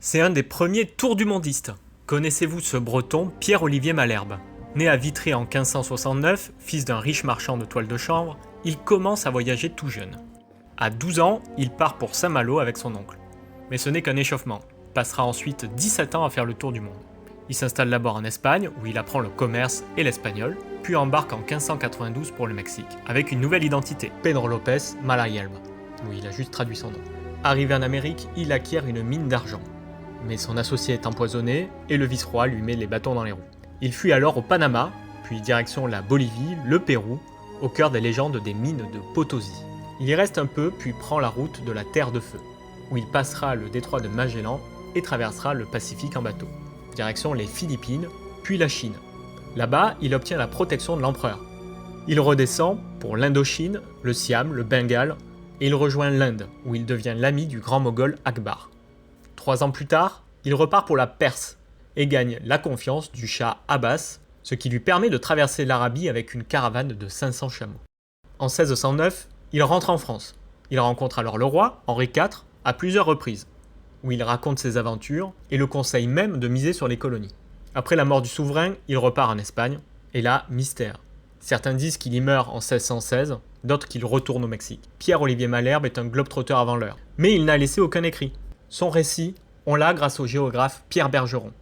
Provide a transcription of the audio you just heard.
C'est un des premiers tours du mondistes. Connaissez-vous ce breton Pierre-Olivier Malherbe? Né à Vitry en 1569, fils d'un riche marchand de toile de chanvre, il commence à voyager tout jeune. À 12 ans, il part pour Saint-Malo avec son oncle. Mais ce n'est qu'un échauffement. Il passera ensuite 17 ans à faire le tour du monde. Il s'installe d'abord en Espagne, où il apprend le commerce et l'espagnol, puis embarque en 1592 pour le Mexique, avec une nouvelle identité, Pedro López Malherbe. Oui, il a juste traduit son nom. Arrivé en Amérique, il acquiert une mine d'argent. Mais son associé est empoisonné et le vice-roi lui met les bâtons dans les roues. Il fuit alors au Panama, puis direction la Bolivie, le Pérou, au cœur des légendes des mines de Potosí. Il y reste un peu, puis prend la route de la Terre de Feu, où il passera le détroit de Magellan et traversera le Pacifique en bateau. Direction les Philippines, puis la Chine. Là-bas, il obtient la protection de l'empereur. Il redescend pour l'Indochine, le Siam, le Bengale, et il rejoint l'Inde, où il devient l'ami du grand moghol Akbar. 3 ans plus tard, il repart pour la Perse et gagne la confiance du Shah Abbas, ce qui lui permet de traverser l'Arabie avec une caravane de 500 chameaux. En 1609, il rentre en France. Il rencontre alors le roi, Henri IV, à plusieurs reprises, où il raconte ses aventures et le conseille même de miser sur les colonies. Après la mort du souverain, il repart en Espagne, et là, mystère. Certains disent qu'il y meurt en 1616, d'autres qu'il retourne au Mexique. Pierre-Olivier Malherbe est un globe-trotteur avant l'heure, mais il n'a laissé aucun écrit. Son récit, on l'a grâce au géographe Pierre Bergeron.